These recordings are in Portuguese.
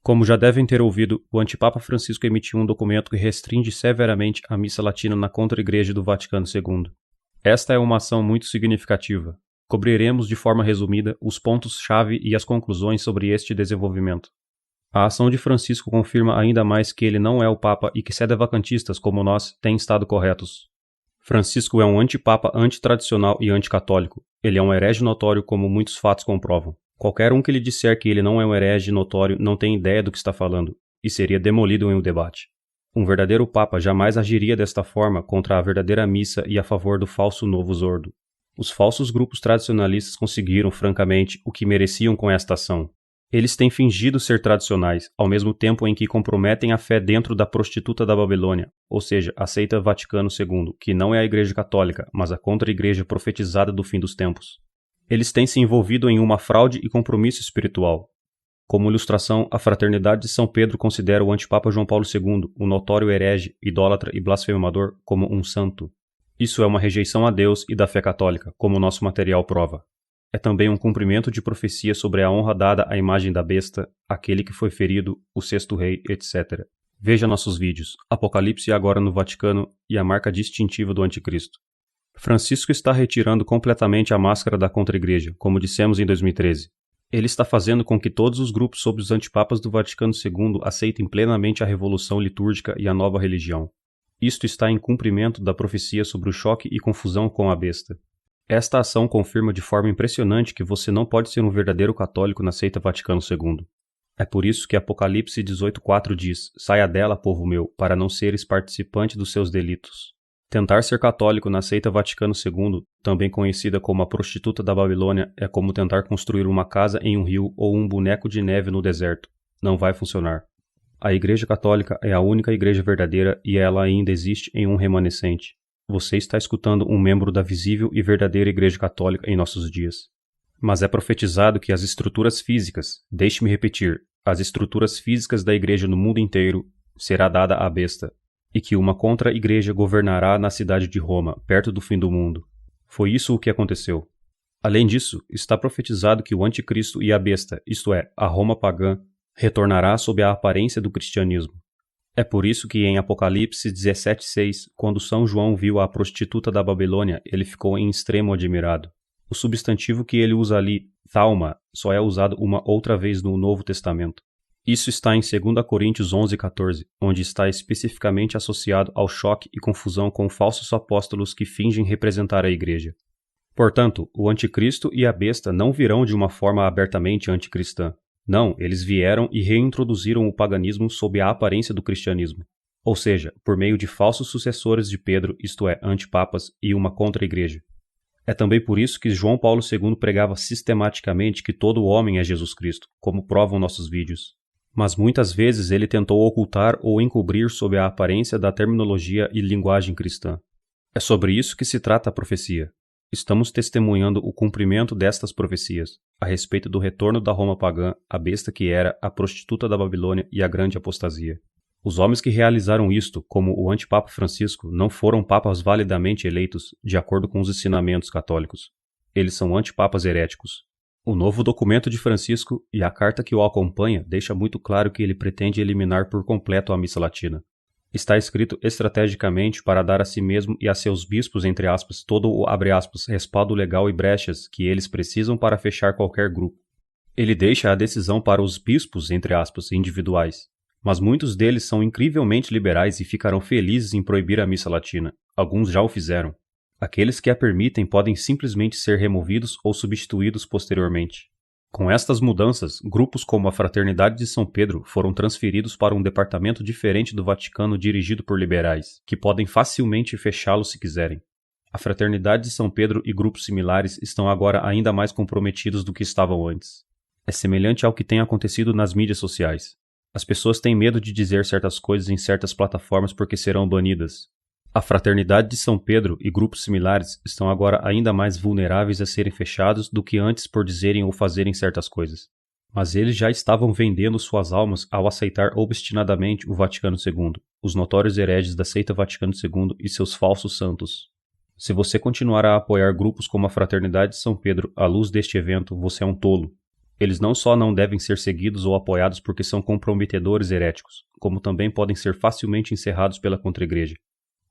Como já devem ter ouvido, o Antipapa Francisco emitiu um documento que restringe severamente a missa latina na Contra-Igreja do Vaticano II. Esta é uma ação muito significativa. Cobriremos de forma resumida os pontos-chave e as conclusões sobre este desenvolvimento. A ação de Francisco confirma ainda mais que ele não é o Papa e que sedevacantistas como nós têm estado corretos. Francisco é um antipapa antitradicional e anticatólico. Ele é um herege notório, como muitos fatos comprovam. Qualquer um que lhe disser que ele não é um herege notório não tem ideia do que está falando, e seria demolido em um debate. Um verdadeiro Papa jamais agiria desta forma contra a verdadeira missa e a favor do falso Novus Ordo. Os falsos grupos tradicionalistas conseguiram, francamente, o que mereciam com esta ação. Eles têm fingido ser tradicionais, ao mesmo tempo em que comprometem a fé dentro da prostituta da Babilônia, ou seja, a seita Vaticano II, que não é a Igreja Católica, mas a contra-igreja profetizada do fim dos tempos. Eles têm se envolvido em uma fraude e compromisso espiritual. Como ilustração, a Fraternidade de São Pedro considera o antipapa João Paulo II, o notório herege, idólatra e blasfemador, como um santo. Isso é uma rejeição a Deus e da fé católica, como nosso material prova. É também um cumprimento de profecia sobre a honra dada à imagem da besta, aquele que foi ferido, o sexto rei, etc. Veja nossos vídeos, Apocalipse agora no Vaticano e a marca distintiva do Anticristo. Francisco está retirando completamente a máscara da contra-igreja, como dissemos em 2013. Ele está fazendo com que todos os grupos sob os antipapas do Vaticano II aceitem plenamente a revolução litúrgica e a nova religião. Isto está em cumprimento da profecia sobre o choque e confusão com a besta. Esta ação confirma de forma impressionante que você não pode ser um verdadeiro católico na seita Vaticano II. É por isso que Apocalipse 18:4 diz: "Saia dela, povo meu, para não seres participante dos seus delitos." Tentar ser católico na seita Vaticano II, também conhecida como a prostituta da Babilônia, é como tentar construir uma casa em um rio ou um boneco de neve no deserto. Não vai funcionar. A Igreja Católica é a única igreja verdadeira e ela ainda existe em um remanescente. Você está escutando um membro da visível e verdadeira Igreja Católica em nossos dias. Mas é profetizado que as estruturas físicas, deixe-me repetir, as estruturas físicas da Igreja no mundo inteiro será dada à besta, e que uma contra-igreja governará na cidade de Roma, perto do fim do mundo. Foi isso o que aconteceu. Além disso, está profetizado que o anticristo e a besta, isto é, a Roma pagã, retornará sob a aparência do cristianismo. É por isso que em Apocalipse 17:6, quando São João viu a prostituta da Babilônia, ele ficou em extremo admirado. O substantivo que ele usa ali, thalma, só é usado uma outra vez no Novo Testamento. Isso está em 2 Coríntios 11:14, onde está especificamente associado ao choque e confusão com falsos apóstolos que fingem representar a Igreja. Portanto, o anticristo e a besta não virão de uma forma abertamente anticristã. Não, eles vieram e reintroduziram o paganismo sob a aparência do cristianismo, ou seja, por meio de falsos sucessores de Pedro, isto é, antipapas, e uma contra-igreja. É também por isso que João Paulo II pregava sistematicamente que todo homem é Jesus Cristo, como provam nossos vídeos. Mas muitas vezes ele tentou ocultar ou encobrir sob a aparência da terminologia e linguagem cristã. É sobre isso que se trata a profecia. Estamos testemunhando o cumprimento destas profecias, a respeito do retorno da Roma pagã, a besta que era, a prostituta da Babilônia e a grande apostasia. Os homens que realizaram isto, como o antipapa Francisco, não foram papas validamente eleitos de acordo com os ensinamentos católicos. Eles são antipapas heréticos. O novo documento de Francisco e a carta que o acompanha deixa muito claro que ele pretende eliminar por completo a missa latina. Está escrito estrategicamente para dar a si mesmo e a seus bispos, entre aspas, todo o, abre aspas, respaldo legal e brechas que eles precisam para fechar qualquer grupo. Ele deixa a decisão para os bispos, entre aspas, individuais. Mas muitos deles são incrivelmente liberais e ficarão felizes em proibir a missa latina. Alguns já o fizeram. Aqueles que a permitem podem simplesmente ser removidos ou substituídos posteriormente. Com estas mudanças, grupos como a Fraternidade de São Pedro foram transferidos para um departamento diferente do Vaticano dirigido por liberais, que podem facilmente fechá-lo se quiserem. A Fraternidade de São Pedro e grupos similares estão agora ainda mais comprometidos do que estavam antes. É semelhante ao que tem acontecido nas mídias sociais. As pessoas têm medo de dizer certas coisas em certas plataformas porque serão banidas. A Fraternidade de São Pedro e grupos similares estão agora ainda mais vulneráveis a serem fechados do que antes por dizerem ou fazerem certas coisas. Mas eles já estavam vendendo suas almas ao aceitar obstinadamente o Vaticano II, os notórios hereges da seita Vaticano II e seus falsos santos. Se você continuar a apoiar grupos como a Fraternidade de São Pedro à luz deste evento, você é um tolo. Eles não só não devem ser seguidos ou apoiados porque são comprometedores heréticos, como também podem ser facilmente encerrados pela contra-igreja.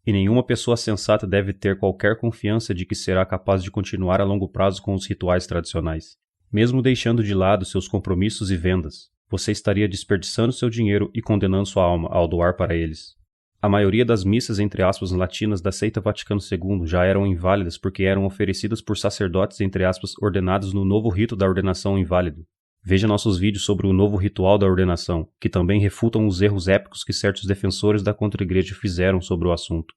E nenhuma pessoa sensata deve ter qualquer confiança de que será capaz de continuar a longo prazo com os rituais tradicionais. Mesmo deixando de lado seus compromissos e vendas, você estaria desperdiçando seu dinheiro e condenando sua alma ao doar para eles. A maioria das missas entre aspas latinas da seita Vaticano II já eram inválidas porque eram oferecidas por sacerdotes entre aspas ordenados no novo rito da ordenação inválido. Veja nossos vídeos sobre o novo ritual da ordenação, que também refutam os erros épicos que certos defensores da contra-igreja fizeram sobre o assunto.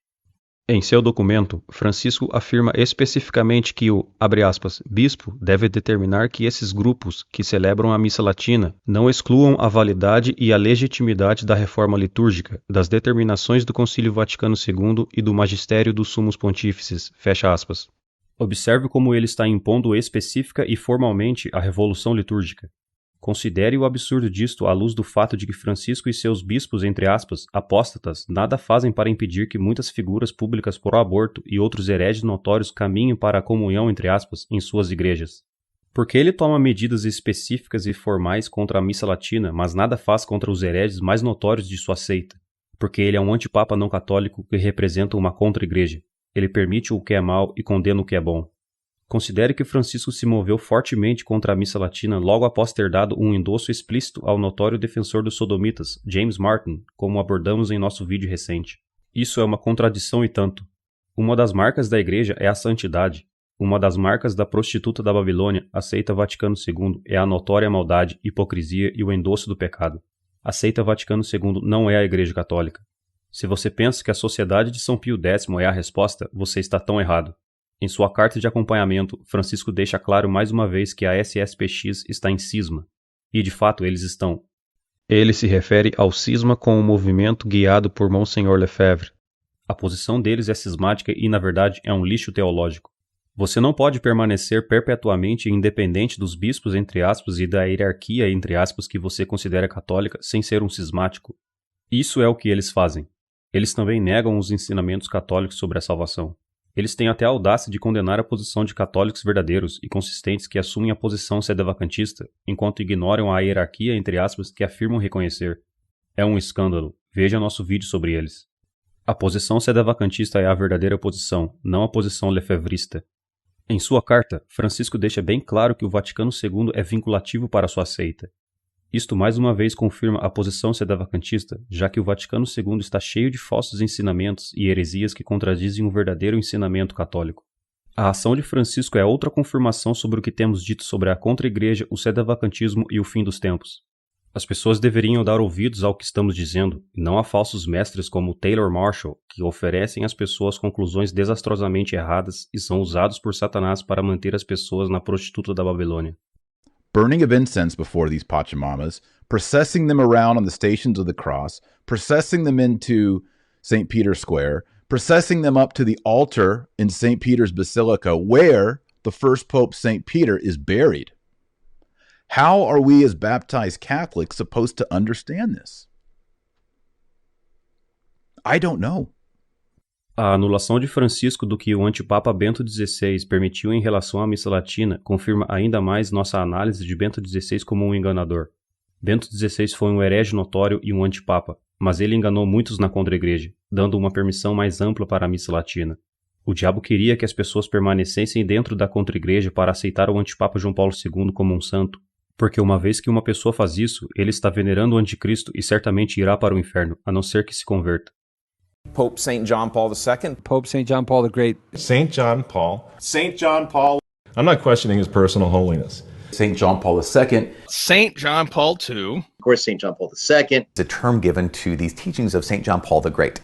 Em seu documento, Francisco afirma especificamente que o, abre aspas, bispo deve determinar que esses grupos que celebram a missa latina não excluam a validade e a legitimidade da reforma litúrgica, das determinações do Concílio Vaticano II e do magistério dos sumos pontífices, fecha aspas. Observe como ele está impondo específica e formalmente a revolução litúrgica. Considere o absurdo disto à luz do fato de que Francisco e seus bispos, entre aspas, apóstatas, nada fazem para impedir que muitas figuras públicas pró-aborto e outros hereges notórios caminhem para a comunhão, entre aspas, em suas igrejas. Porque ele toma medidas específicas e formais contra a missa latina, mas nada faz contra os hereges mais notórios de sua seita. Porque ele é um antipapa não católico que representa uma contra-igreja. Ele permite o que é mal e condena o que é bom. Considere que Francisco se moveu fortemente contra a missa latina logo após ter dado um endosso explícito ao notório defensor dos sodomitas, James Martin, como abordamos em nosso vídeo recente. Isso é uma contradição e tanto. Uma das marcas da igreja é a santidade. Uma das marcas da prostituta da Babilônia, a seita Vaticano II, é a notória maldade, hipocrisia e o endosso do pecado. A seita Vaticano II não é a igreja católica. Se você pensa que a Sociedade de São Pio X é a resposta, você está tão errado. Em sua carta de acompanhamento, Francisco deixa claro mais uma vez que a SSPX está em cisma. E de fato eles estão. Ele se refere ao cisma com o movimento guiado por Monseigneur Lefebvre. A posição deles é cismática e, na verdade, é um lixo teológico. Você não pode permanecer perpetuamente independente dos bispos, entre aspas, e da hierarquia, entre aspas, que você considera católica, sem ser um cismático. Isso é o que eles fazem. Eles também negam os ensinamentos católicos sobre a salvação. Eles têm até a audácia de condenar a posição de católicos verdadeiros e consistentes que assumem a posição sedevacantista, enquanto ignoram a hierarquia, entre aspas, que afirmam reconhecer. É um escândalo. Veja nosso vídeo sobre eles. A posição sedevacantista é a verdadeira posição, não a posição lefevrista. Em sua carta, Francisco deixa bem claro que o Vaticano II é vinculativo para sua seita. Isto mais uma vez confirma a posição sedevacantista, já que o Vaticano II está cheio de falsos ensinamentos e heresias que contradizem o verdadeiro ensinamento católico. A ação de Francisco é outra confirmação sobre o que temos dito sobre a contra-igreja, o sedevacantismo e o fim dos tempos. As pessoas deveriam dar ouvidos ao que estamos dizendo, e não a falsos mestres como Taylor Marshall, que oferecem às pessoas conclusões desastrosamente erradas e são usados por Satanás para manter as pessoas na prostituta da Babilônia. Burning of incense before these Pachamamas, processing them around on the Stations of the Cross, processing them into St. Peter's Square, processing them up to the altar in St. Peter's Basilica, where the first Pope, St. Peter, is buried. How are we as baptized Catholics supposed to understand this? I don't know. A anulação de Francisco do que o antipapa Bento XVI permitiu em relação à missa latina confirma ainda mais nossa análise de Bento XVI como um enganador. Bento XVI foi um herege notório e um antipapa, mas ele enganou muitos na contra-igreja, dando uma permissão mais ampla para a missa latina. O diabo queria que as pessoas permanecessem dentro da contra-igreja para aceitar o antipapa João Paulo II como um santo, porque uma vez que uma pessoa faz isso, ele está venerando o anticristo e certamente irá para o inferno, a não ser que se converta. Pope St. John Paul II. Pope St. John Paul the Great. St. John Paul. St. John Paul. I'm not questioning his personal holiness. St. John Paul II. St. John Paul II. Of course, St. John Paul II. It's a term given to these teachings of St. John Paul the Great.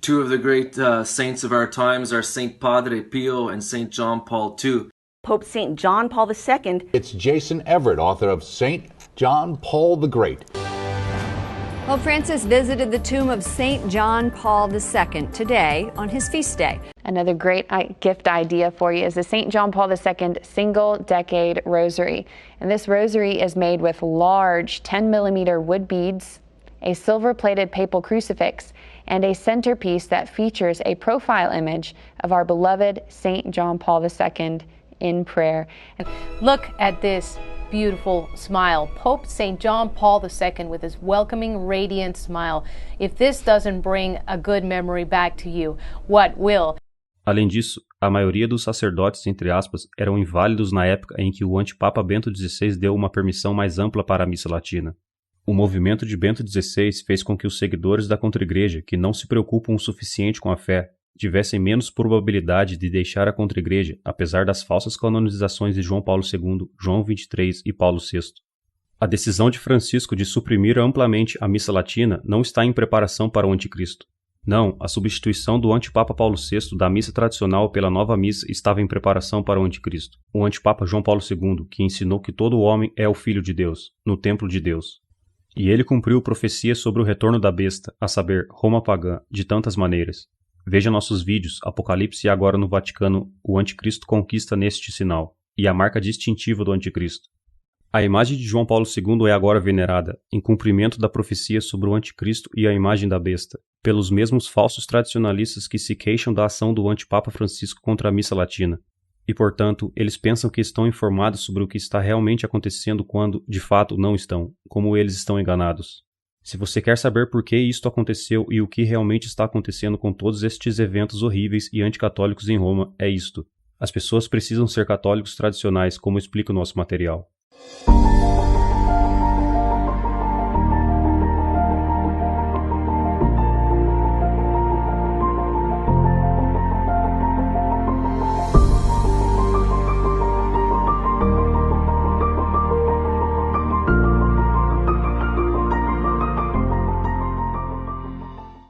Two of the great saints of our times are St. Padre Pio and St. John Paul II. Pope St. John Paul II. It's Jason Everett, author of St. John Paul the Great. Pope Francis visited the tomb of St. John Paul II today on his feast day. Another great gift idea for you is the St. John Paul II Single Decade Rosary. And this rosary is made with large 10mm wood beads, a silver-plated papal crucifix, and a centerpiece that features a profile image of our beloved St. John Paul II in prayer. Look at this beautiful smile. Pope St. John Paul II with his welcoming, radiant smile. If this doesn't bring a good memory back to you, what will? Além disso, a maioria dos sacerdotes, entre aspas, eram inválidos na época em que o antipapa Bento XVI deu uma permissão mais ampla para a missa latina. O movimento de Bento XVI fez com que os seguidores da contra-igreja, que não se preocupam o suficiente com a fé, tivessem menos probabilidade de deixar a contra-igreja, apesar das falsas canonizações de João Paulo II, João XXIII e Paulo VI. A decisão de Francisco de suprimir amplamente a missa latina não está em preparação para o anticristo. Não, a substituição do antipapa Paulo VI da missa tradicional pela nova missa estava em preparação para o anticristo. O antipapa João Paulo II, que ensinou que todo homem é o filho de Deus, no templo de Deus. E ele cumpriu profecia sobre o retorno da besta, a saber, Roma pagã, de tantas maneiras. Veja nossos vídeos, Apocalipse e agora no Vaticano, o anticristo conquista neste sinal, e a marca distintiva do anticristo. A imagem de João Paulo II é agora venerada, em cumprimento da profecia sobre o anticristo e a imagem da besta, pelos mesmos falsos tradicionalistas que se queixam da ação do antipapa Francisco contra a missa latina. E, portanto, eles pensam que estão informados sobre o que está realmente acontecendo quando, de fato, não estão, como eles estão enganados. Se você quer saber por que isto aconteceu e o que realmente está acontecendo com todos estes eventos horríveis e anticatólicos em Roma, é isto. As pessoas precisam ser católicos tradicionais, como explica o nosso material.